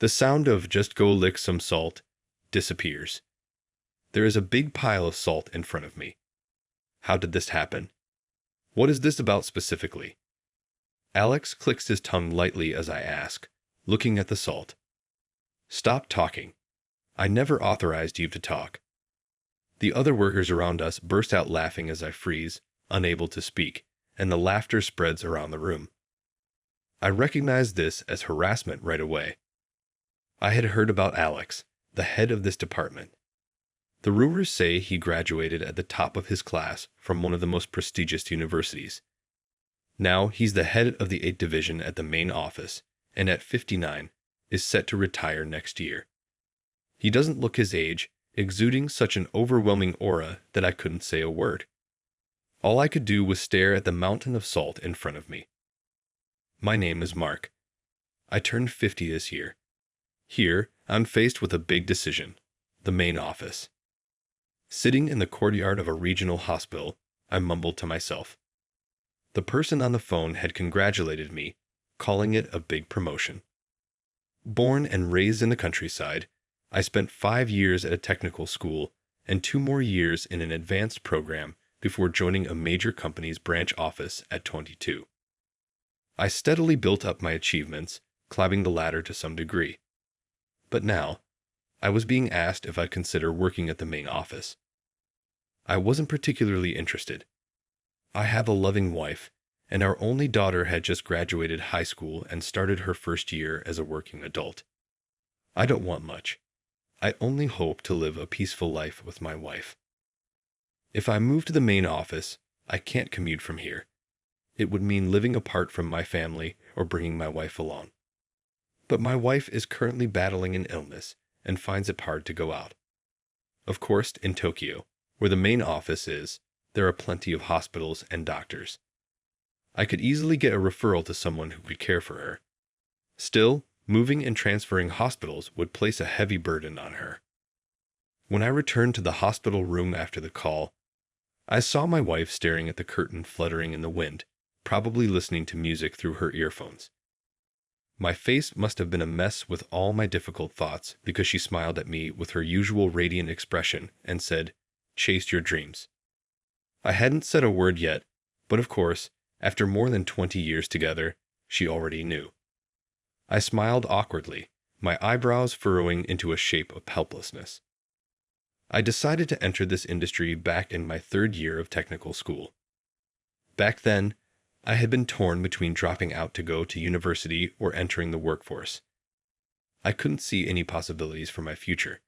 The sound of "just go lick some salt" disappears. There is a big pile of salt in front of me. How did this happen? What is this about specifically? Alex clicks his tongue lightly as I ask, looking at the salt. Stop talking. I never authorized you to talk. The other workers around us burst out laughing as I freeze, unable to speak, and the laughter spreads around the room. I recognized this as harassment right away. I had heard about Alex, the head of this department. The rumors say he graduated at the top of his class from one of the most prestigious universities. Now he's the head of the 8th Division at the main office, and at 59 is set to retire next year. He doesn't look his age, exuding such an overwhelming aura that I couldn't say a word. All I could do was stare at the mountain of salt in front of me. My name is Mark. I turned 50 this year. Here, I'm faced with a big decision: the main office. Sitting in the courtyard of a regional hospital, I mumbled to myself. The person on the phone had congratulated me, calling it a big promotion. Born and raised in the countryside, I spent 5 years at a technical school and 2 more years in an advanced program before joining a major company's branch office at 22. I steadily built up my achievements, climbing the ladder to some degree. But now, I was being asked if I'd consider working at the main office. I wasn't particularly interested. I have a loving wife, and our only daughter had just graduated high school and started her first year as a working adult. I don't want much. I only hope to live a peaceful life with my wife. If I move to the main office, I can't commute from here. It would mean living apart from my family or bringing my wife along. But my wife is currently battling an illness and finds it hard to go out. Of course, in Tokyo, where the main office is, there are plenty of hospitals and doctors. I could easily get a referral to someone who could care for her. Still, moving and transferring hospitals would place a heavy burden on her. When I returned to the hospital room after the call, I saw my wife staring at the curtain fluttering in the wind, probably listening to music through her earphones. My face must have been a mess with all my difficult thoughts because she smiled at me with her usual radiant expression and said, "Chase your dreams." I hadn't said a word yet, but of course, after more than 20 years together, she already knew. I smiled awkwardly, my eyebrows furrowing into a shape of helplessness. I decided to enter this industry back in my 3rd year of technical school. Back then, I had been torn between dropping out to go to university or entering the workforce. I couldn't see any possibilities for my future.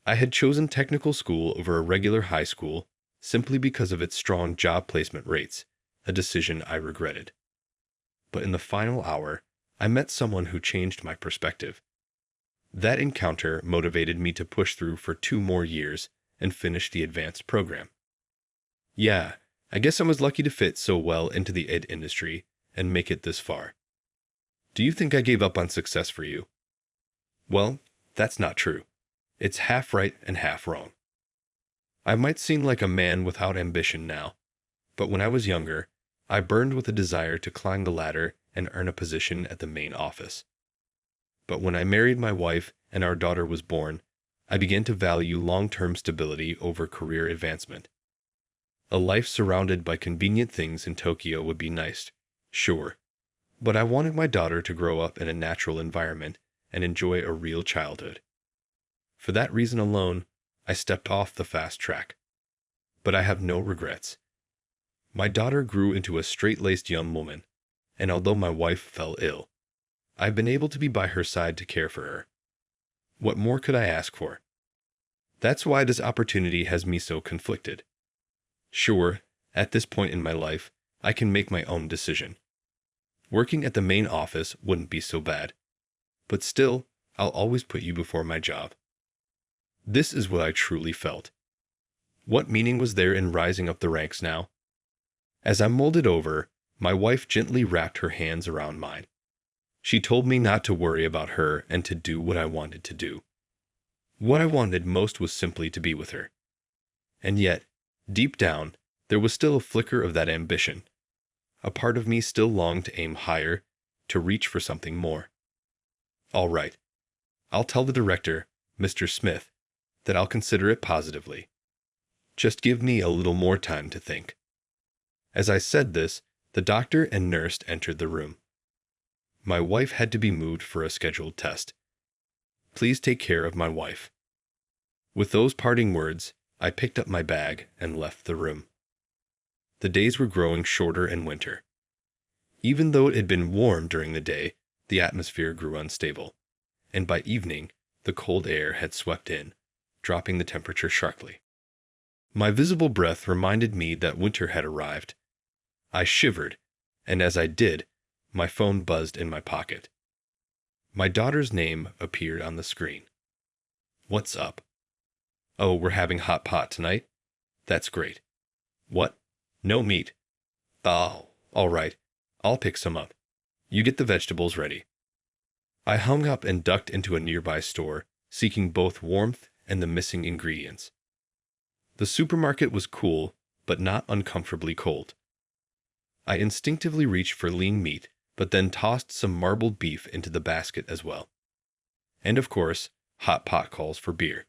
I had chosen technical school over a regular high school simply because of its strong job placement rates, a decision I regretted. But in the final hour, I met someone who changed my perspective. That encounter motivated me to push through for 2 more years and finish the advanced program. Yeah, I guess I was lucky to fit so well into the ed industry and make it this far. Do you think I gave up on success for you? Well, that's not true. It's half right and half wrong. I might seem like a man without ambition now, but when I was younger, I burned with a desire to climb the ladder and earn a position at the main office. But when I married my wife and our daughter was born, I began to value long-term stability over career advancement. A life surrounded by convenient things in Tokyo would be nice, sure, but I wanted my daughter to grow up in a natural environment and enjoy a real childhood. For that reason alone, I stepped off the fast track. But I have no regrets. My daughter grew into a straight-laced young woman, and although my wife fell ill, I've been able to be by her side to care for her. What more could I ask for? That's why this opportunity has me so conflicted. Sure, at this point in my life, I can make my own decision. Working at the main office wouldn't be so bad. But still, I'll always put you before my job. This is what I truly felt. What meaning was there in rising up the ranks now? As I molded over, my wife gently wrapped her hands around mine. She told me not to worry about her and to do what I wanted to do. What I wanted most was simply to be with her. And yet, deep down, there was still a flicker of that ambition. A part of me still longed to aim higher, to reach for something more. All right, I'll tell the director, Mr. Smith, that I'll consider it positively. Just give me a little more time to think." As I said this, the doctor and nurse entered the room. My wife had to be moved for a scheduled test. "Please take care of my wife." With those parting words, I picked up my bag and left the room. The days were growing shorter in winter. Even though it had been warm during the day, the atmosphere grew unstable, and by evening, the cold air had swept in, dropping the temperature sharply. My visible breath reminded me that winter had arrived. I shivered, and as I did, my phone buzzed in my pocket. My daughter's name appeared on the screen. "What's up?" "Oh, we're having hot pot tonight?" "That's great." "What? No meat?" "Oh, all right. I'll pick some up. You get the vegetables ready." I hung up and ducked into a nearby store, seeking both warmth and the missing ingredients. The supermarket was cool, but not uncomfortably cold. I instinctively reached for lean meat, but then tossed some marbled beef into the basket as well. And of course, hot pot calls for beer.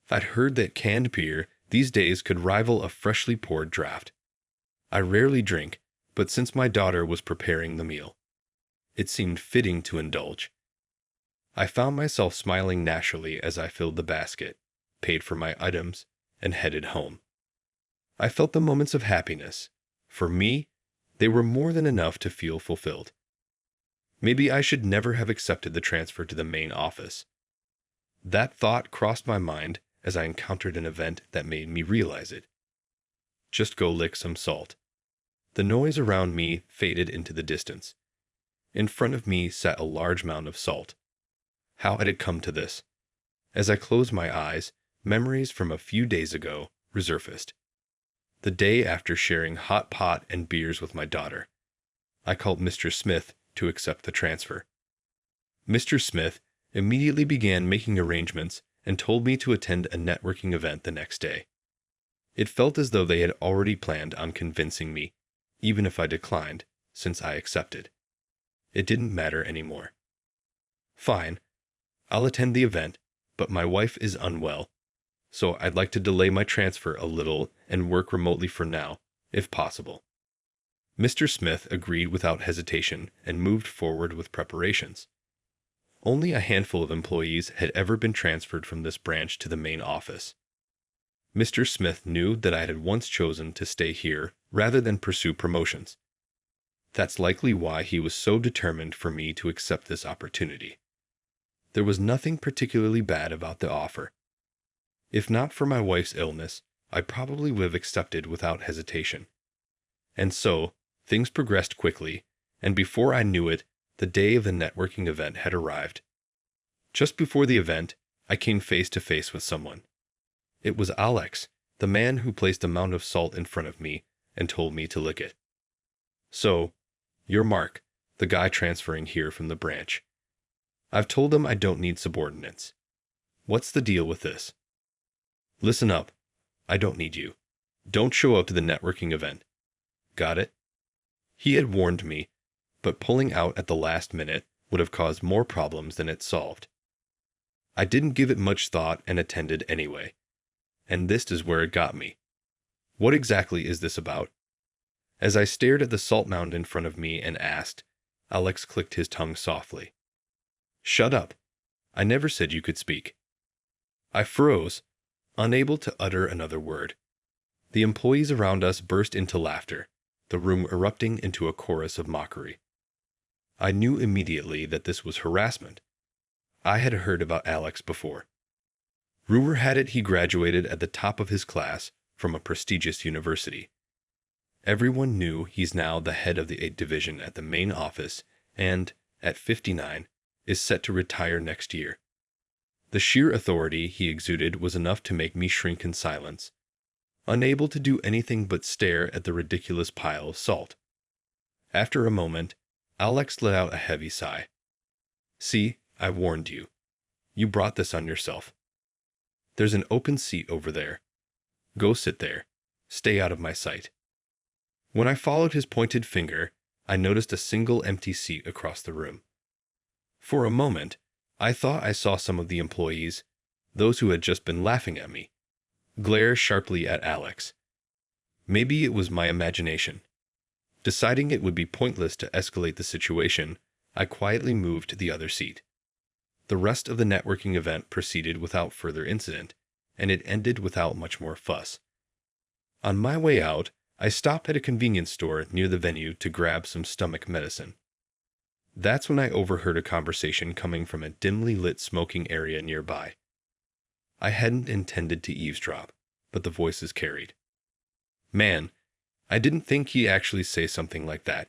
I'd heard that canned beer these days could rival a freshly poured draft. I rarely drink, but since my daughter was preparing the meal, it seemed fitting to indulge. I found myself smiling naturally as I filled the basket, paid for my items, and headed home. I felt the moments of happiness. For me, they were more than enough to feel fulfilled. Maybe I should never have accepted the transfer to the main office. That thought crossed my mind as I encountered an event that made me realize it. Just go lick some salt. The noise around me faded into the distance. In front of me sat a large mound of salt. How had it come to this? As I closed my eyes, memories from a few days ago resurfaced. The day after sharing hot pot and beers with my daughter, I called Mr. Smith to accept the transfer. Mr. Smith immediately began making arrangements and told me to attend a networking event the next day. It felt as though they had already planned on convincing me, even if I declined, since I accepted. It didn't matter anymore. "Fine, I'll attend the event, but my wife is unwell, so I'd like to delay my transfer a little and work remotely for now, if possible." Mr. Smith agreed without hesitation and moved forward with preparations. Only a handful of employees had ever been transferred from this branch to the main office. Mr. Smith knew that I had once chosen to stay here rather than pursue promotions. That's likely why he was so determined for me to accept this opportunity. There was nothing particularly bad about the offer. If not for my wife's illness, I probably would have accepted without hesitation. And so, things progressed quickly, and before I knew it, the day of the networking event had arrived. Just before the event, I came face to face with someone. It was Alex, the man who placed a mound of salt in front of me and told me to lick it. "So, you're Mark, the guy transferring here from the branch. I've told him I don't need subordinates. What's the deal with this?" "Listen up. I don't need you. Don't show up to the networking event. Got it?" He had warned me, but pulling out at the last minute would have caused more problems than it solved. I didn't give it much thought and attended anyway. And this is where it got me. What exactly is this about? As I stared at the salt mound in front of me and asked, Alex clicked his tongue softly. "Shut up. I never said you could speak." I froze, unable to utter another word. The employees around us burst into laughter, the room erupting into a chorus of mockery. I knew immediately that this was harassment. I had heard about Alex before. Rumor had it he graduated at the top of his class from a prestigious university. Everyone knew he's now the head of the 8th Division at the main office and, at 59, is set to retire next year. The sheer authority he exuded was enough to make me shrink in silence, unable to do anything but stare at the ridiculous pile of salt. After a moment, Alex let out a heavy sigh. "See, I warned you. You brought this on yourself. There's an open seat over there. Go sit there. Stay out of my sight." When I followed his pointed finger, I noticed a single empty seat across the room. For a moment, I thought I saw some of the employees, those who had just been laughing at me, glare sharply at Alex. Maybe it was my imagination. Deciding it would be pointless to escalate the situation, I quietly moved to the other seat. The rest of the networking event proceeded without further incident, and it ended without much more fuss. On my way out, I stopped at a convenience store near the venue to grab some stomach medicine. That's when I overheard a conversation coming from a dimly lit smoking area nearby. I hadn't intended to eavesdrop, but the voices carried. Man, I didn't think he'd actually say something like that.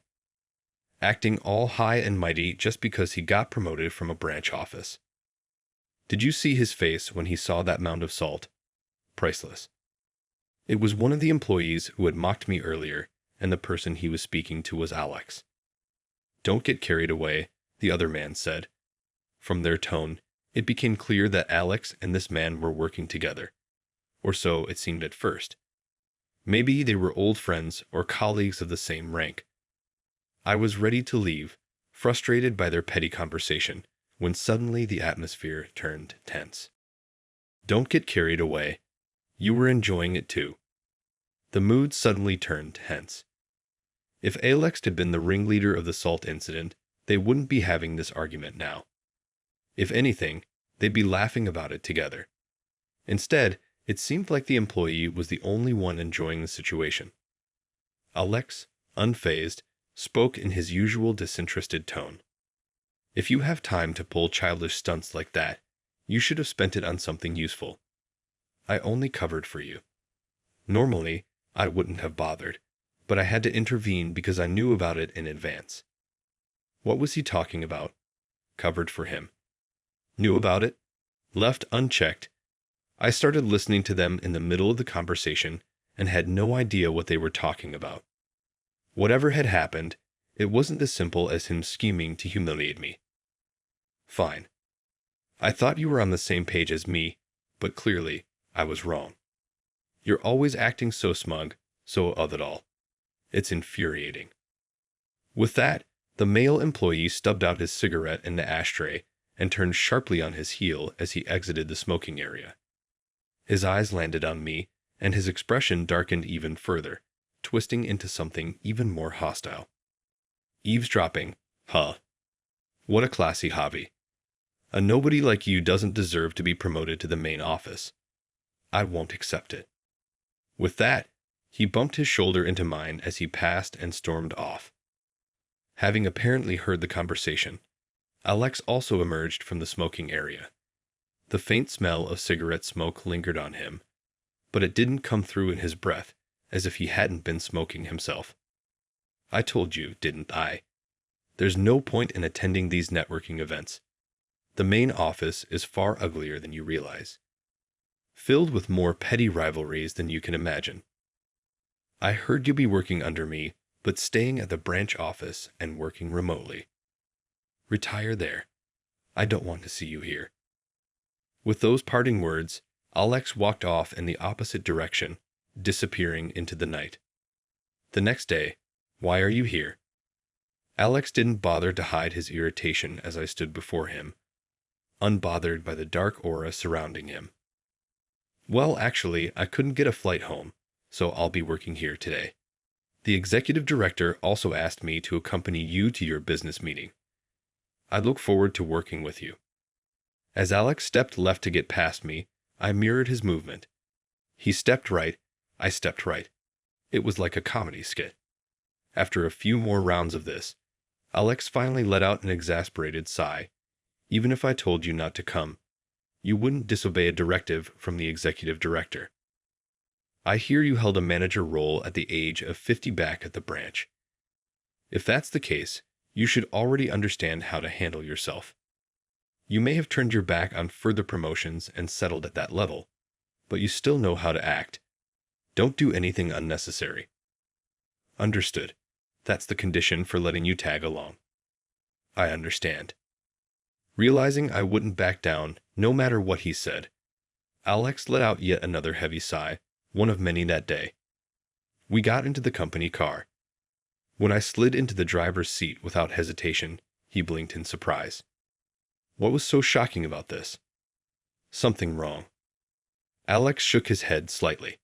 Acting all high and mighty just because he got promoted from a branch office. Did you see his face when he saw that mound of salt? Priceless. It was one of the employees who had mocked me earlier, and the person he was speaking to was Alex. Don't get carried away, the other man said. From their tone, it became clear that Alex and this man were working together. Or so it seemed at first. Maybe they were old friends or colleagues of the same rank. I was ready to leave, frustrated by their petty conversation, when suddenly the atmosphere turned tense. Don't get carried away. You were enjoying it too. The mood suddenly turned tense. If Alex had been the ringleader of the salt incident, they wouldn't be having this argument now. If anything, they'd be laughing about it together. Instead, it seemed like the employee was the only one enjoying the situation. Alex, unfazed, spoke in his usual disinterested tone. If you have time to pull childish stunts like that, you should have spent it on something useful. I only covered for you. Normally, I wouldn't have bothered, but I had to intervene because I knew about it in advance. What was he talking about? Covered for him. Knew about it? Left unchecked. I started listening to them in the middle of the conversation and had no idea what they were talking about. Whatever had happened, it wasn't as simple as him scheming to humiliate me. Fine. I thought you were on the same page as me, but clearly, I was wrong. You're always acting so smug, so of it all. It's infuriating. With that, the male employee stubbed out his cigarette in the ashtray and turned sharply on his heel as he exited the smoking area. His eyes landed on me, and his expression darkened even further, twisting into something even more hostile. Eavesdropping, huh? What a classy hobby. A nobody like you doesn't deserve to be promoted to the main office. I won't accept it. With that, he bumped his shoulder into mine as he passed and stormed off. Having apparently heard the conversation, Alex also emerged from the smoking area. The faint smell of cigarette smoke lingered on him, but it didn't come through in his breath as if he hadn't been smoking himself. I told you, didn't I? There's no point in attending these networking events. The main office is far uglier than you realize, filled with more petty rivalries than you can imagine. I heard you'll be working under me, but staying at the branch office and working remotely. Retire there. I don't want to see you here. With those parting words, Alex walked off in the opposite direction, disappearing into the night. The next day, why are you here? Alex didn't bother to hide his irritation as I stood before him, unbothered by the dark aura surrounding him. Well, actually, I couldn't get a flight home, so I'll be working here today. The executive director also asked me to accompany you to your business meeting. I look forward to working with you. As Alex stepped left to get past me, I mirrored his movement. He stepped right, I stepped right. It was like a comedy skit. After a few more rounds of this, Alex finally let out an exasperated sigh. Even if I told you not to come, you wouldn't disobey a directive from the executive director. I hear you held a manager role at the age of 50 back at the branch. If that's the case, you should already understand how to handle yourself. You may have turned your back on further promotions and settled at that level, but you still know how to act. Don't do anything unnecessary. Understood. That's the condition for letting you tag along. I understand. Realizing I wouldn't back down, no matter what he said, Alex let out yet another heavy sigh, one of many that day. We got into the company car. When I slid into the driver's seat without hesitation, he blinked in surprise. What was so shocking about this? Something wrong. Alex shook his head slightly.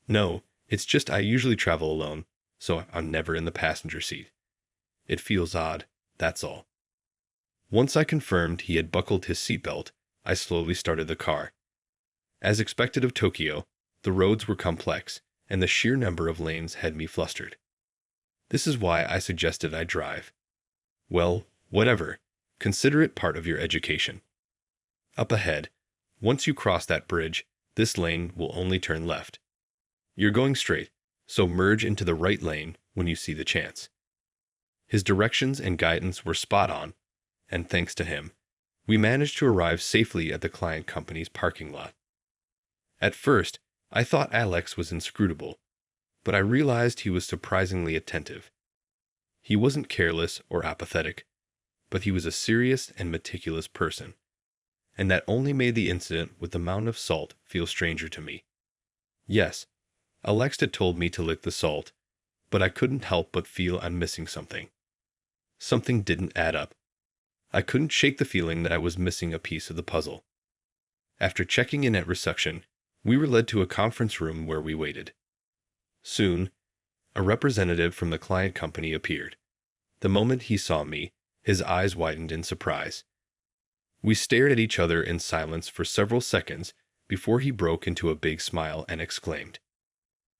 No, it's just I usually travel alone, so I'm never in the passenger seat. It feels odd, that's all. Once I confirmed he had buckled his seatbelt, I slowly started the car. As expected of Tokyo, the roads were complex, and the sheer number of lanes had me flustered. This is why I suggested I drive. Well, whatever. Consider it part of your education. Up ahead, once you cross that bridge, this lane will only turn left. You're going straight, so merge into the right lane when you see the chance. His directions and guidance were spot on, and thanks to him, we managed to arrive safely at the client company's parking lot. At first, I thought Alex was inscrutable, but I realized he was surprisingly attentive. He wasn't careless or apathetic, but he was a serious and meticulous person, and that only made the incident with the mountain of salt feel stranger to me. Yes, Alex had told me to lick the salt, but I couldn't help but feel I'm missing something. Something didn't add up. I couldn't shake the feeling that I was missing a piece of the puzzle. After checking in at reception, we were led to a conference room where we waited. Soon, a representative from the client company appeared. The moment he saw me, his eyes widened in surprise. We stared at each other in silence for several seconds before he broke into a big smile and exclaimed,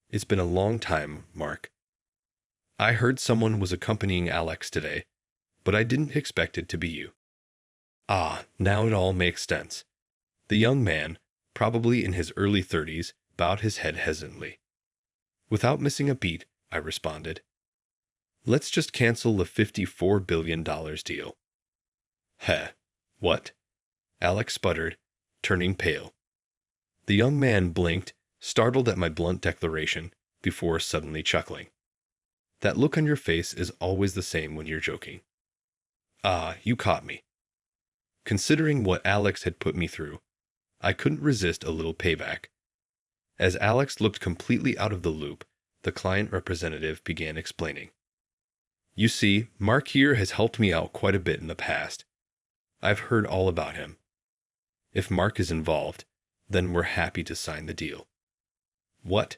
"It's been a long time, Mark. I heard someone was accompanying Alex today, but I didn't expect it to be you." Ah, now it all makes sense. The young man, probably in his early 30s, bowed his head hesitantly. Without missing a beat, I responded, "Let's just cancel the $54 billion deal." "Heh, what?" Alex sputtered, turning pale. The young man blinked, startled at my blunt declaration, before suddenly chuckling. That look on your face is always the same when you're joking. Ah, you caught me. Considering what Alex had put me through, I couldn't resist a little payback. As Alex looked completely out of the loop, the client representative began explaining. "You see, Mark here has helped me out quite a bit in the past. I've heard all about him. If Mark is involved, then we're happy to sign the deal." "What?"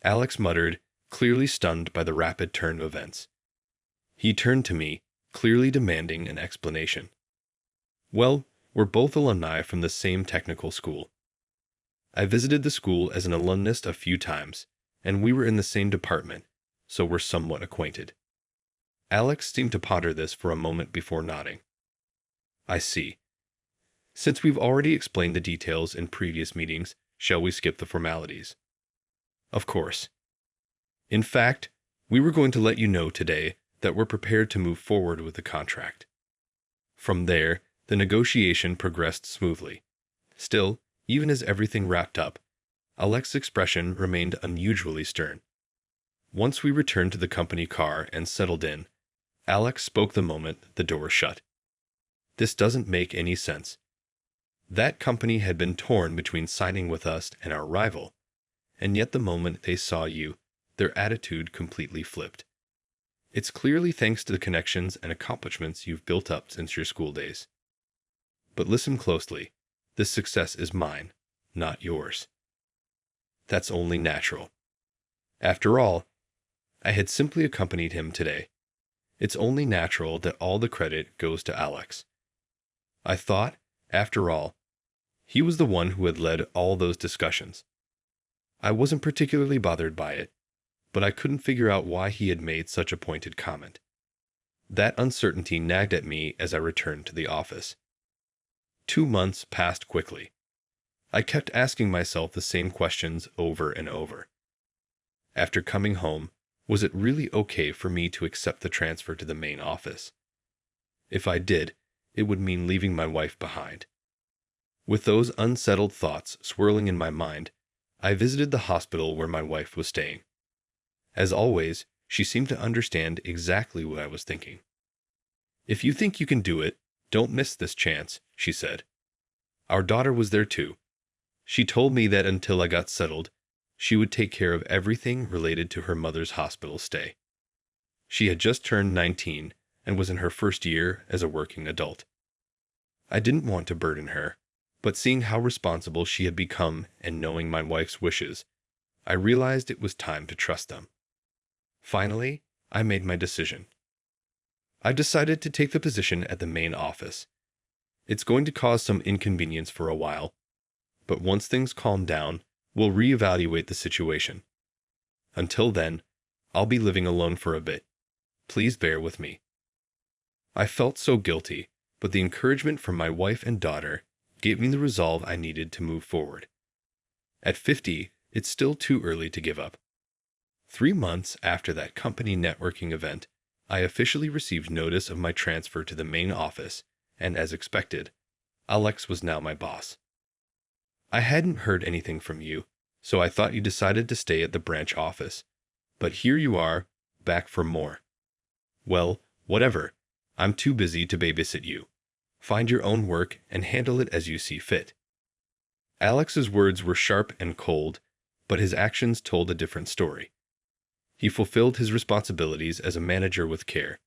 Alex muttered, clearly stunned by the rapid turn of events. He turned to me, clearly demanding an explanation. "Well, we're both alumni from the same technical school. I visited the school as an alumnus a few times, and we were in the same department, so we're somewhat acquainted." Alex seemed to ponder this for a moment before nodding. "I see. Since we've already explained the details in previous meetings, shall we skip the formalities?" "Of course. In fact, we were going to let you know today that we're prepared to move forward with the contract." From there, the negotiation progressed smoothly. Still, even as everything wrapped up, Alex's expression remained unusually stern. Once we returned to the company car and settled in, Alex spoke the moment the door shut. "This doesn't make any sense. That company had been torn between signing with us and our rival, and yet the moment they saw you, their attitude completely flipped. It's clearly thanks to the connections and accomplishments you've built up since your school days. But listen closely. This success is mine, not yours. That's only natural. After all, I had simply accompanied him today. It's only natural that all the credit goes to Alex. I thought, after all, he was the one who had led all those discussions. I wasn't particularly bothered by it, but I couldn't figure out why he had made such a pointed comment. That uncertainty nagged at me as I returned to the office. 2 months passed quickly. I kept asking myself the same questions over and over. After coming home, was it really okay for me to accept the transfer to the main office? If I did, it would mean leaving my wife behind. With those unsettled thoughts swirling in my mind, I visited the hospital where my wife was staying. As always, she seemed to understand exactly what I was thinking. "If you think you can do it, don't miss this chance," she said. Our daughter was there too. She told me that until I got settled, she would take care of everything related to her mother's hospital stay. She had just turned 19 and was in her first year as a working adult. I didn't want to burden her, but seeing how responsible she had become and knowing my wife's wishes, I realized it was time to trust them. Finally, I made my decision. I decided to take the position at the main office. It's going to cause some inconvenience for a while, but once things calm down, we'll reevaluate the situation. Until then, I'll be living alone for a bit. Please bear with me. I felt so guilty, but the encouragement from my wife and daughter gave me the resolve I needed to move forward. At 50, it's still too early to give up. 3 months after that company networking event, I officially received notice of my transfer to the main office, and as expected, Alex was now my boss. I hadn't heard anything from you, so I thought you decided to stay at the branch office. But here you are, back for more. Well, whatever. I'm too busy to babysit you. Find your own work and handle it as you see fit. Alex's words were sharp and cold, but his actions told a different story. He fulfilled his responsibilities as a manager with care.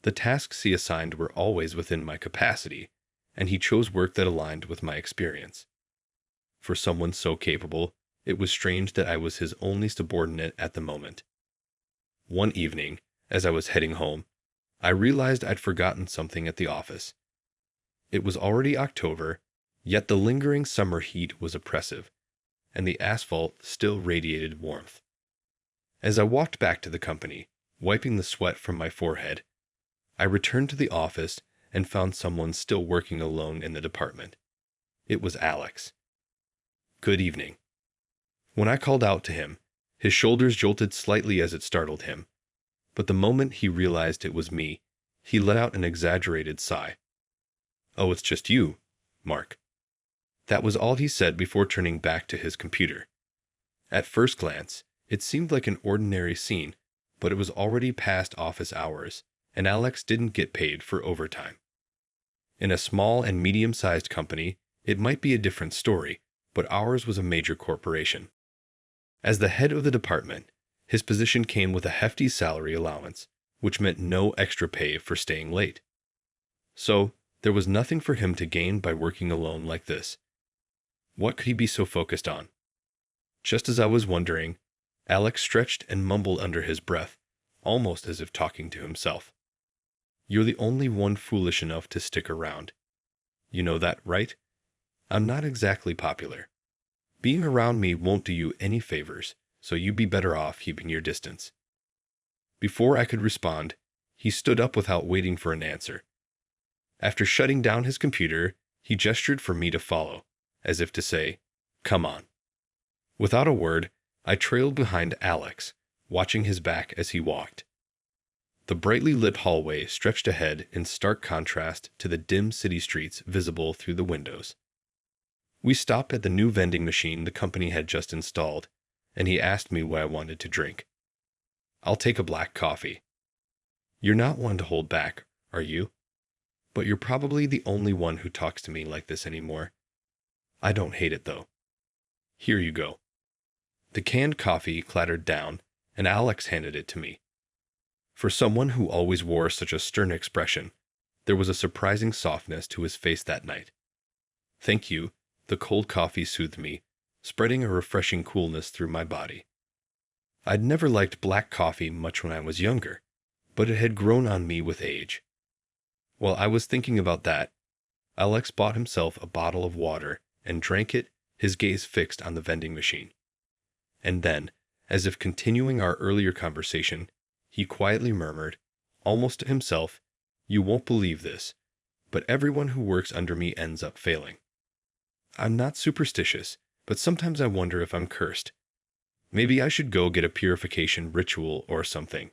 The tasks he assigned were always within my capacity, and he chose work that aligned with my experience. For someone so capable, it was strange that I was his only subordinate at the moment. One evening, as I was heading home, I realized I'd forgotten something at the office. It was already October, yet the lingering summer heat was oppressive, and the asphalt still radiated warmth. As I walked back to the company, wiping the sweat from my forehead, I returned to the office and found someone still working alone in the department. It was Alex. "Good evening." When I called out to him, his shoulders jolted slightly as it startled him, but the moment he realized it was me, he let out an exaggerated sigh. "Oh, it's just you, Mark." That was all he said before turning back to his computer. At first glance, it seemed like an ordinary scene, but it was already past office hours, and Alex didn't get paid for overtime. In a small and medium-sized company, it might be a different story, but ours was a major corporation. As the head of the department, his position came with a hefty salary allowance, which meant no extra pay for staying late. So, there was nothing for him to gain by working alone like this. What could he be so focused on? Just as I was wondering, Alex stretched and mumbled under his breath, almost as if talking to himself. "You're the only one foolish enough to stick around. You know that, right? I'm not exactly popular. Being around me won't do you any favors, so you'd be better off keeping your distance." Before I could respond, he stood up without waiting for an answer. After shutting down his computer, he gestured for me to follow, as if to say, "Come on." Without a word, I trailed behind Alex, watching his back as he walked. The brightly lit hallway stretched ahead in stark contrast to the dim city streets visible through the windows. We stopped at the new vending machine the company had just installed, and he asked me what I wanted to drink. "I'll take a black coffee." "You're not one to hold back, are you? But you're probably the only one who talks to me like this anymore. I don't hate it, though. Here you go." The canned coffee clattered down, and Alex handed it to me. For someone who always wore such a stern expression, there was a surprising softness to his face that night. "Thank you," the cold coffee soothed me, spreading a refreshing coolness through my body. I'd never liked black coffee much when I was younger, but it had grown on me with age. While I was thinking about that, Alex bought himself a bottle of water and drank it, his gaze fixed on the vending machine. And then, as if continuing our earlier conversation, he quietly murmured, almost to himself, "You won't believe this, but everyone who works under me ends up failing. I'm not superstitious, but sometimes I wonder if I'm cursed. Maybe I should go get a purification ritual or something."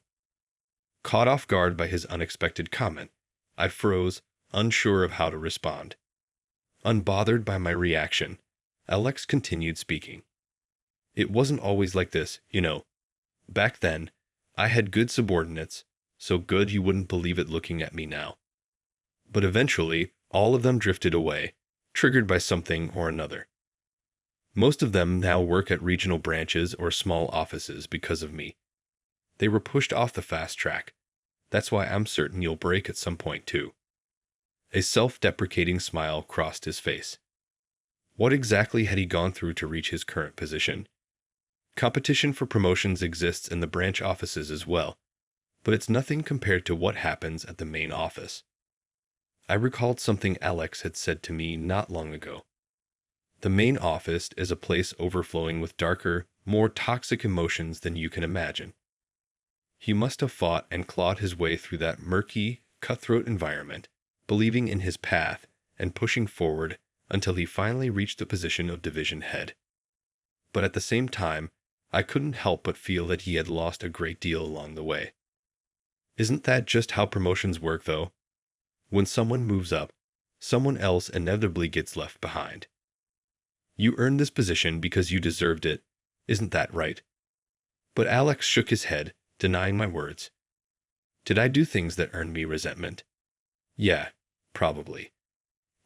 Caught off guard by his unexpected comment, I froze, unsure of how to respond. Unbothered by my reaction, Alex continued speaking. "It wasn't always like this, you know. Back then, I had good subordinates, so good you wouldn't believe it looking at me now. But eventually, all of them drifted away, triggered by something or another. Most of them now work at regional branches or small offices because of me. They were pushed off the fast track. That's why I'm certain you'll break at some point too. A self-deprecating smile crossed his face. What exactly had he gone through to reach his current position? Competition for promotions exists in the branch offices as well, but it's nothing compared to what happens at the main office. I recalled something Alex had said to me not long ago. The main office is a place overflowing with darker, more toxic emotions than you can imagine. He must have fought and clawed his way through that murky, cutthroat environment, believing in his path and pushing forward until he finally reached the position of division head. But at the same time, I couldn't help but feel that he had lost a great deal along the way. Isn't that just how promotions work, though? When someone moves up, someone else inevitably gets left behind. You earned this position because you deserved it, isn't that right? But Alex shook his head, denying my words. Did I do things that earned me resentment? Yeah, probably.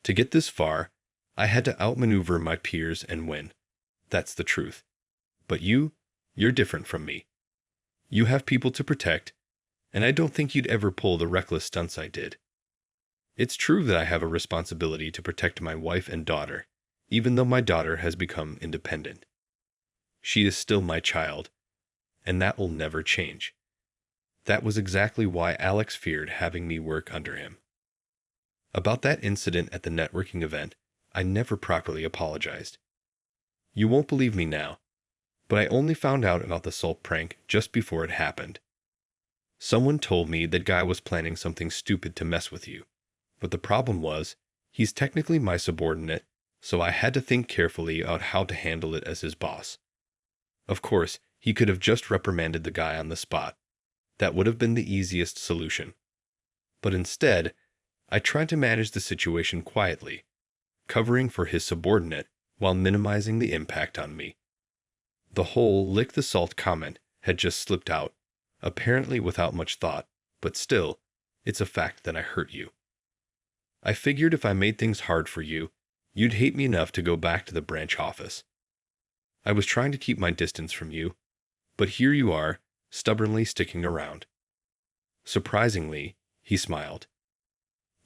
To get this far, I had to outmaneuver my peers and win. That's the truth. But you're different from me. You have people to protect, and I don't think you'd ever pull the reckless stunts I did. It's true that I have a responsibility to protect my wife and daughter, even though my daughter has become independent. She is still my child, and that will never change. That was exactly why Alex feared having me work under him. About that incident at the networking event, I never properly apologized. You won't believe me now, but I only found out about the salt prank just before it happened. Someone told me that guy was planning something stupid to mess with you, but the problem was, he's technically my subordinate, so I had to think carefully about how to handle it as his boss. Of course, he could have just reprimanded the guy on the spot. That would have been the easiest solution. But instead, I tried to manage the situation quietly, covering for his subordinate while minimizing the impact on me. The whole lick the salt comment had just slipped out, apparently without much thought, but still, it's a fact that I hurt you. I figured if I made things hard for you, you'd hate me enough to go back to the branch office. I was trying to keep my distance from you, but here you are, stubbornly sticking around. Surprisingly, he smiled.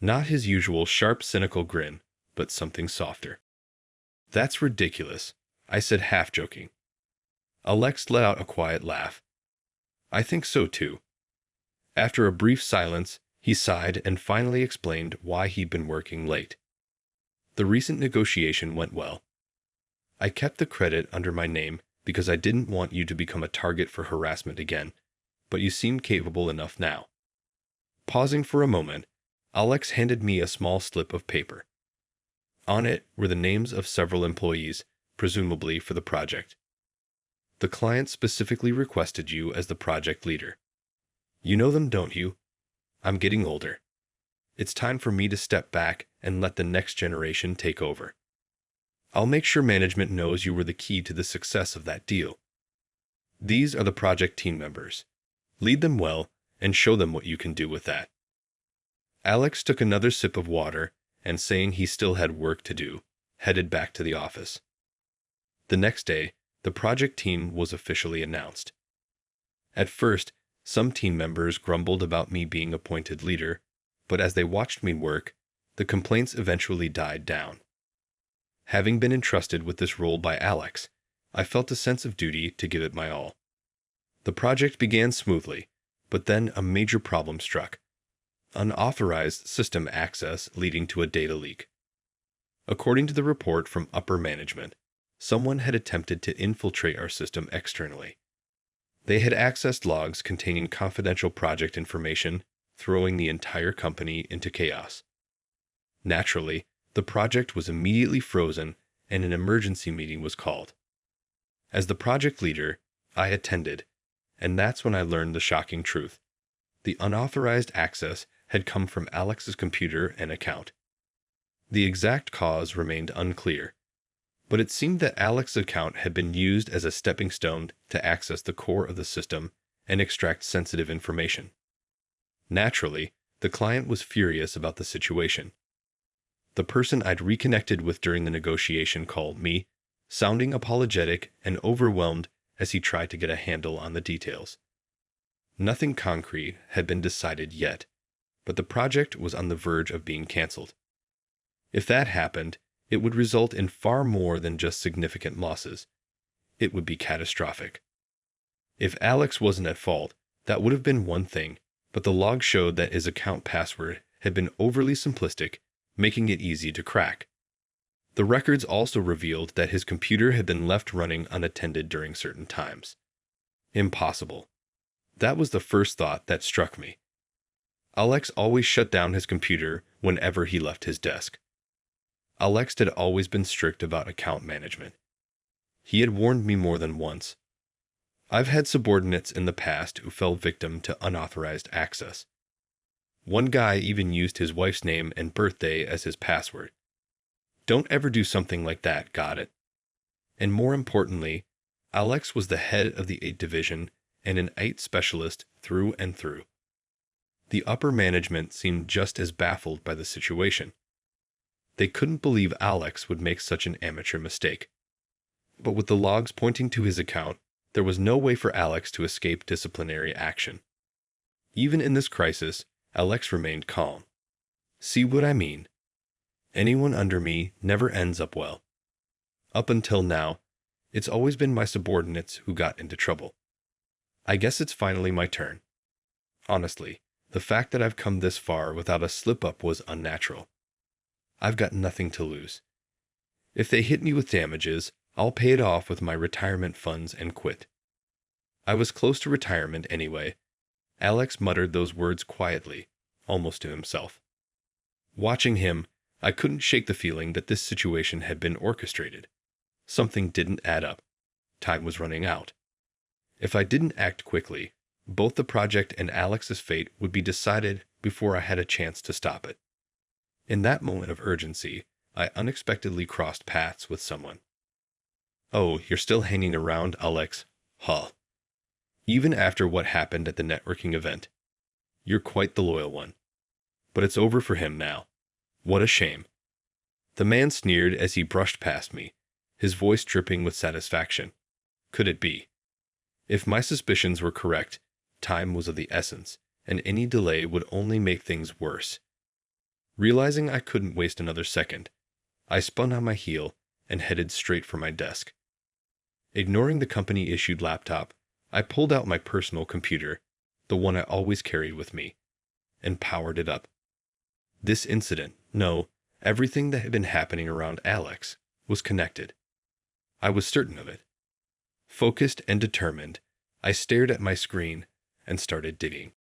Not his usual sharp, cynical grin, but something softer. That's ridiculous, I said, half joking. Alex let out a quiet laugh. I think so too. After a brief silence, he sighed and finally explained why he'd been working late. The recent negotiation went well. I kept the credit under my name because I didn't want you to become a target for harassment again, but you seem capable enough now. Pausing for a moment, Alex handed me a small slip of paper. On it were the names of several employees, presumably for the project. The client specifically requested you as the project leader. You know them, don't you? I'm getting older. It's time for me to step back and let the next generation take over. I'll make sure management knows you were the key to the success of that deal. These are the project team members. Lead them well and show them what you can do with that. Alex took another sip of water and, saying he still had work to do, headed back to the office. The next day, the project team was officially announced. At first, some team members grumbled about me being appointed leader, but as they watched me work, the complaints eventually died down. Having been entrusted with this role by Alex, I felt a sense of duty to give it my all. The project began smoothly, but then a major problem struck: unauthorized system access leading to a data leak. According to the report from upper management, someone had attempted to infiltrate our system externally. They had accessed logs containing confidential project information, throwing the entire company into chaos. Naturally, the project was immediately frozen and an emergency meeting was called. As the project leader, I attended, and that's when I learned the shocking truth. The unauthorized access had come from Alex's computer and account. The exact cause remained unclear, but it seemed that Alex's account had been used as a stepping stone to access the core of the system and extract sensitive information. Naturally, the client was furious about the situation. The person I'd reconnected with during the negotiation called me, sounding apologetic and overwhelmed as he tried to get a handle on the details. Nothing concrete had been decided yet, but the project was on the verge of being canceled. If that happened, it would result in far more than just significant losses. It would be catastrophic. If Alex wasn't at fault, that would have been one thing, but the log showed that his account password had been overly simplistic, making it easy to crack. The records also revealed that his computer had been left running unattended during certain times. Impossible. That was the first thought that struck me. Alex always shut down his computer whenever he left his desk. Alex had always been strict about account management. He had warned me more than once. I've had subordinates in the past who fell victim to unauthorized access. One guy even used his wife's name and birthday as his password. Don't ever do something like that, got it? And more importantly, Alex was the head of the AIT division and an AIT specialist through and through. The upper management seemed just as baffled by the situation. They couldn't believe Alex would make such an amateur mistake. But with the logs pointing to his account, there was no way for Alex to escape disciplinary action. Even in this crisis, Alex remained calm. See what I mean? Anyone under me never ends up well. Up until now, it's always been my subordinates who got into trouble. I guess it's finally my turn. Honestly, the fact that I've come this far without a slip-up was unnatural. I've got nothing to lose. If they hit me with damages, I'll pay it off with my retirement funds and quit. I was close to retirement anyway. Alex muttered those words quietly, almost to himself. Watching him, I couldn't shake the feeling that this situation had been orchestrated. Something didn't add up. Time was running out. If I didn't act quickly, both the project and Alex's fate would be decided before I had a chance to stop it. In that moment of urgency, I unexpectedly crossed paths with someone. "Oh, you're still hanging around, Alex? Huh. Even after what happened at the networking event. You're quite the loyal one. But it's over for him now. What a shame." The man sneered as he brushed past me, his voice dripping with satisfaction. Could it be? If my suspicions were correct, time was of the essence, and any delay would only make things worse. Realizing I couldn't waste another second, I spun on my heel and headed straight for my desk. Ignoring the company-issued laptop, I pulled out my personal computer, the one I always carried with me, and powered it up. This incident, no, everything that had been happening around Alex, was connected. I was certain of it. Focused and determined, I stared at my screen and started digging.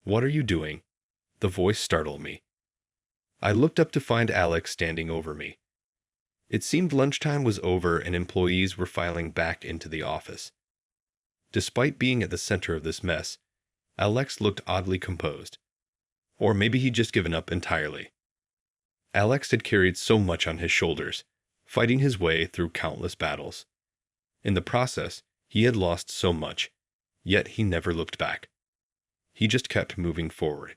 "What are you doing?" The voice startled me. I looked up to find Alex standing over me. It seemed lunchtime was over and employees were filing back into the office. Despite being at the center of this mess, Alex looked oddly composed. Or maybe he'd just given up entirely. Alex had carried so much on his shoulders, fighting his way through countless battles. In the process, he had lost so much, yet he never looked back. He just kept moving forward.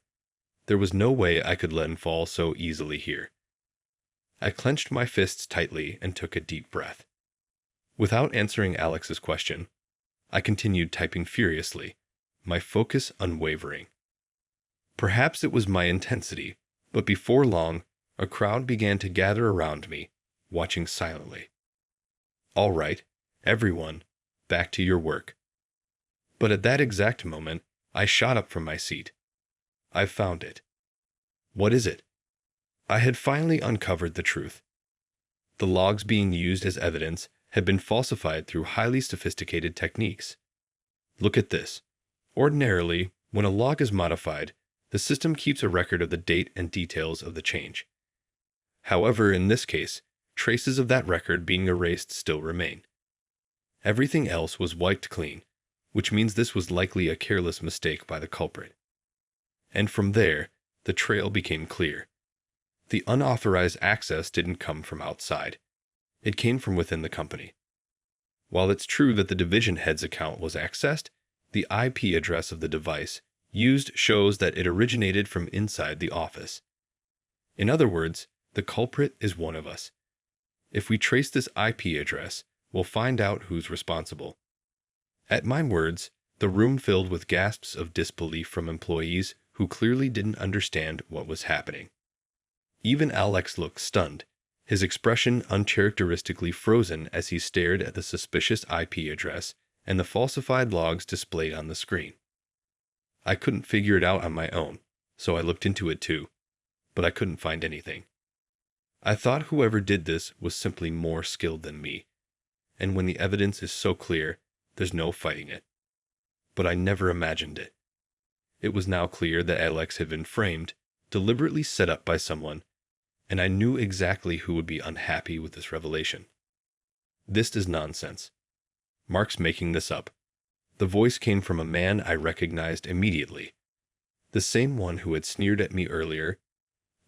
There was no way I could let him fall so easily here. I clenched my fists tightly and took a deep breath. Without answering Alex's question, I continued typing furiously, my focus unwavering. Perhaps it was my intensity, but before long, a crowd began to gather around me, watching silently. "All right, everyone, back to your work." But at that exact moment, I shot up from my seat. I've found it. What is it? I had finally uncovered the truth. The logs being used as evidence had been falsified through highly sophisticated techniques. Look at this. Ordinarily, when a log is modified, the system keeps a record of the date and details of the change. However, in this case, traces of that record being erased still remain. Everything else was wiped clean, which means this was likely a careless mistake by the culprit. And from there, the trail became clear. The unauthorized access didn't come from outside. It came from within the company. While it's true that the division head's account was accessed, the IP address of the device used shows that it originated from inside the office. In other words, the culprit is one of us. If we trace this IP address, we'll find out who's responsible. At my words, the room filled with gasps of disbelief from employees who clearly didn't understand what was happening. Even Alex looked stunned, his expression uncharacteristically frozen as he stared at the suspicious IP address and the falsified logs displayed on the screen. I couldn't figure it out on my own, so I looked into it too, but I couldn't find anything. I thought whoever did this was simply more skilled than me, and when the evidence is so clear, there's no fighting it. But I never imagined it. It was now clear that Alex had been framed, deliberately set up by someone, and I knew exactly who would be unhappy with this revelation. This is nonsense. Mark's making this up. The voice came from a man I recognized immediately. The same one who had sneered at me earlier,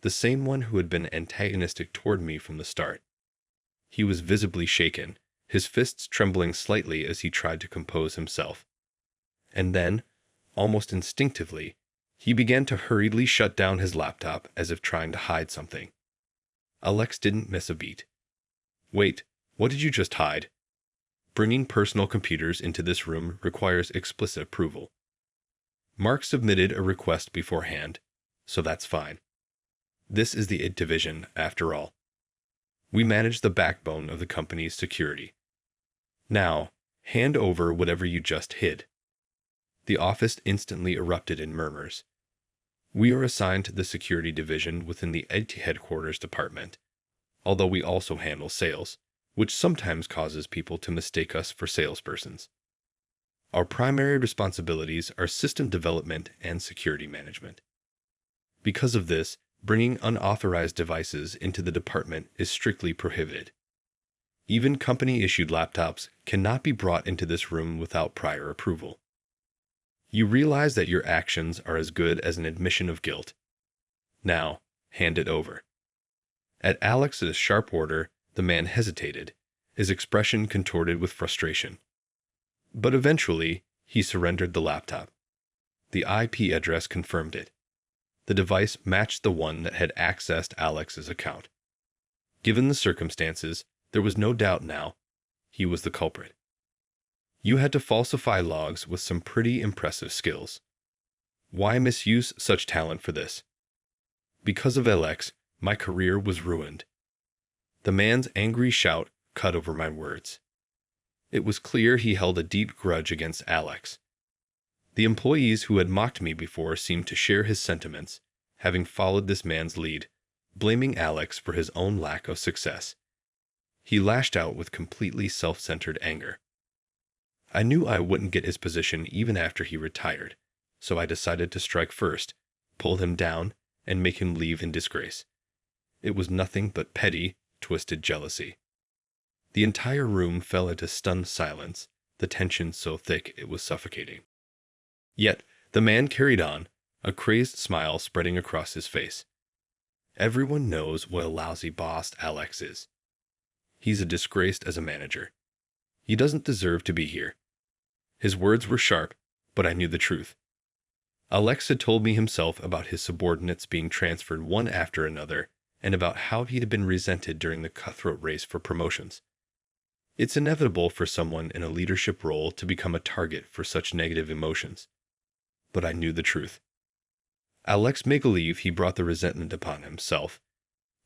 the same one who had been antagonistic toward me from the start. He was visibly shaken, his fists trembling slightly as he tried to compose himself. And then, almost instinctively, he began to hurriedly shut down his laptop as if trying to hide something. Alex didn't miss a beat. Wait, what did you just hide? Bringing personal computers into this room requires explicit approval. Mark submitted a request beforehand, so that's fine. This is the IT division, after all. We manage the backbone of the company's security. Now, hand over whatever you just hid. The office instantly erupted in murmurs. We are assigned to the security division within the IT headquarters department, although we also handle sales, which sometimes causes people to mistake us for salespersons. Our primary responsibilities are system development and security management. Because of this, bringing unauthorized devices into the department is strictly prohibited. Even company-issued laptops cannot be brought into this room without prior approval. You realize that your actions are as good as an admission of guilt. Now, hand it over. At Alex's sharp order, the man hesitated, his expression contorted with frustration. But eventually, he surrendered the laptop. The IP address confirmed it. The device matched the one that had accessed Alex's account. Given the circumstances, there was no doubt now. He was the culprit. You had to falsify logs with some pretty impressive skills. Why misuse such talent for this? Because of Alex, my career was ruined. The man's angry shout cut over my words. It was clear he held a deep grudge against Alex. The employees who had mocked me before seemed to share his sentiments, having followed this man's lead, blaming Alex for his own lack of success. He lashed out with completely self-centered anger. I knew I wouldn't get his position even after he retired, so I decided to strike first, pull him down, and make him leave in disgrace. It was nothing but petty, twisted jealousy. The entire room fell into stunned silence, the tension so thick it was suffocating. Yet, the man carried on, a crazed smile spreading across his face. Everyone knows what a lousy boss Alex is. He's a disgrace as a manager. He doesn't deserve to be here. His words were sharp, but I knew the truth. Alex had told me himself about his subordinates being transferred one after another, and about how he had been resented during the cutthroat race for promotions. It's inevitable for someone in a leadership role to become a target for such negative emotions. But I knew the truth. Alex may believe he brought the resentment upon himself,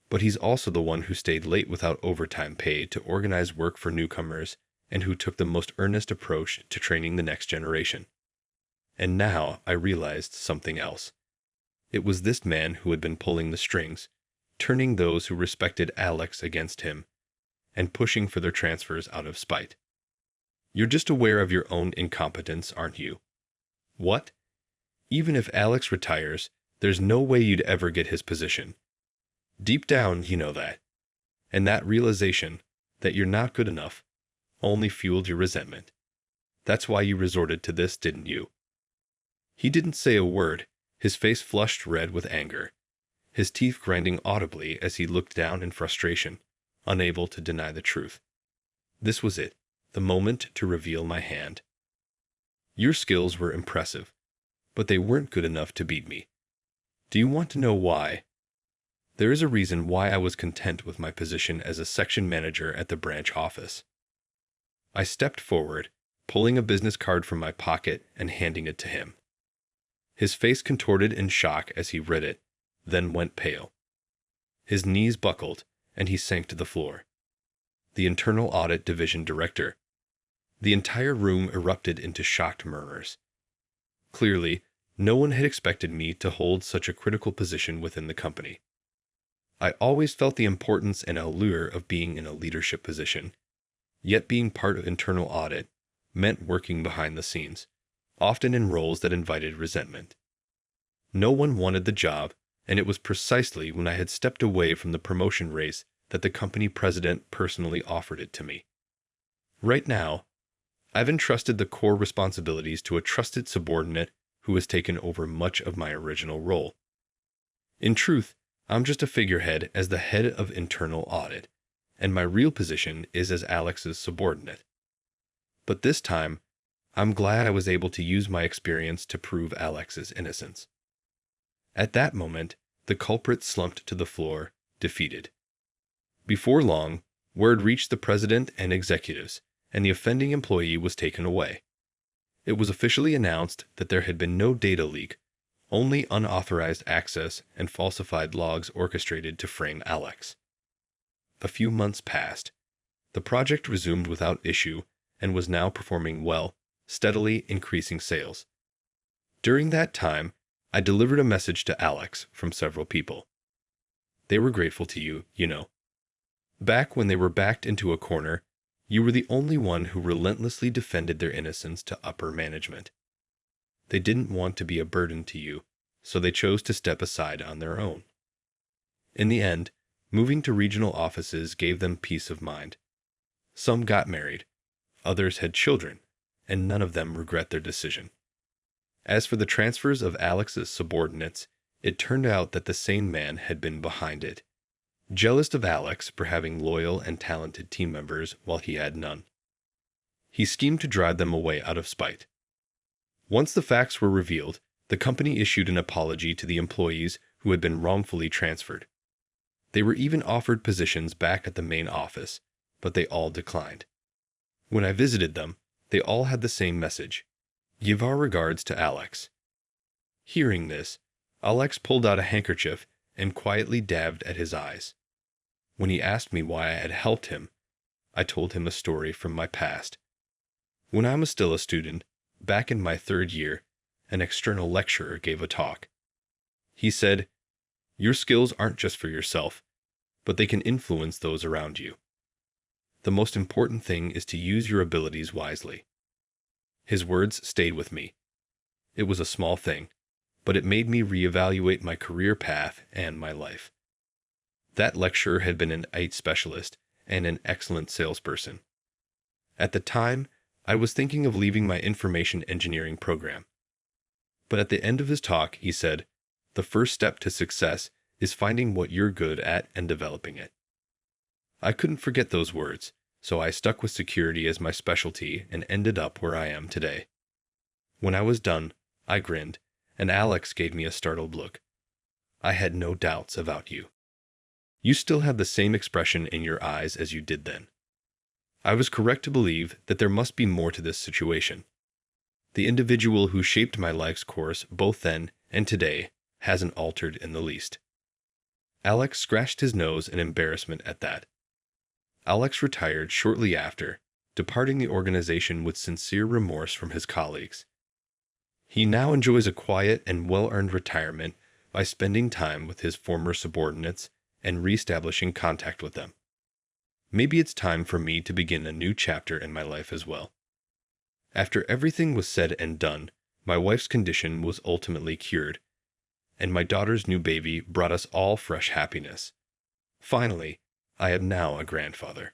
but he's also the one who stayed late without overtime pay to organize work for newcomers and who took the most earnest approach to training the next generation. And now I realized something else. It was this man who had been pulling the strings, turning those who respected Alex against him, and pushing for their transfers out of spite. You're just aware of your own incompetence, aren't you? What? Even if Alex retires, there's no way you'd ever get his position. Deep down, you know that. And that realization, that you're not good enough, only fueled your resentment. That's why you resorted to this, didn't you? He didn't say a word, his face flushed red with anger, his teeth grinding audibly as he looked down in frustration, unable to deny the truth. This was it, the moment to reveal my hand. Your skills were impressive, but they weren't good enough to beat me. Do you want to know why? There is a reason why I was content with my position as a section manager at the branch office. I stepped forward, pulling a business card from my pocket and handing it to him. His face contorted in shock as he read it, then went pale. His knees buckled, and he sank to the floor. The Internal Audit Division Director. The entire room erupted into shocked murmurs. Clearly, no one had expected me to hold such a critical position within the company. I always felt the importance and allure of being in a leadership position, yet being part of internal audit meant working behind the scenes, often in roles that invited resentment. No one wanted the job, and it was precisely when I had stepped away from the promotion race that the company president personally offered it to me. Right now, I've entrusted the core responsibilities to a trusted subordinate who has taken over much of my original role. In truth, I'm just a figurehead as the head of internal audit, and my real position is as Alex's subordinate. But this time, I'm glad I was able to use my experience to prove Alex's innocence. At that moment, the culprit slumped to the floor, defeated. Before long, word reached the president and executives, and the offending employee was taken away. It was officially announced that there had been no data leak, only unauthorized access and falsified logs orchestrated to frame Alex. A few months passed. The project resumed without issue and was now performing well, steadily increasing sales. During that time, I delivered a message to Alex from several people. They were grateful to you, you know. Back when they were backed into a corner, you were the only one who relentlessly defended their innocence to upper management. They didn't want to be a burden to you, so they chose to step aside on their own. In the end, moving to regional offices gave them peace of mind. Some got married, others had children, and none of them regret their decision. As for the transfers of Alex's subordinates, it turned out that the same man had been behind it, jealous of Alex for having loyal and talented team members while he had none. He schemed to drive them away out of spite. Once the facts were revealed, the company issued an apology to the employees who had been wrongfully transferred. They were even offered positions back at the main office, but they all declined. When I visited them, they all had the same message: "Give our regards to Alex." Hearing this, Alex pulled out a handkerchief and quietly dabbed at his eyes. When he asked me why I had helped him, I told him a story from my past. When I was still a student, back in my 3rd year, an external lecturer gave a talk. He said, "Your skills aren't just for yourself, but they can influence those around you. The most important thing is to use your abilities wisely." His words stayed with me. It was a small thing, but it made me reevaluate my career path and my life. That lecturer had been an aita specialist and an excellent salesperson. At the time, I was thinking of leaving my information engineering program. But at the end of his talk, he said, "The first step to success is finding what you're good at and developing it." I couldn't forget those words, so I stuck with security as my specialty and ended up where I am today. When I was done, I grinned, and Alex gave me a startled look. "I had no doubts about you. You still have the same expression in your eyes as you did then." I was correct to believe that there must be more to this situation. The individual who shaped my life's course both then and today hasn't altered in the least. Alex scratched his nose in embarrassment at that. Alex retired shortly after, departing the organization with sincere remorse from his colleagues. He now enjoys a quiet and well-earned retirement by spending time with his former subordinates and reestablishing contact with them. Maybe it's time for me to begin a new chapter in my life as well. After everything was said and done, my wife's condition was ultimately cured, and my daughter's new baby brought us all fresh happiness. Finally, I am now a grandfather.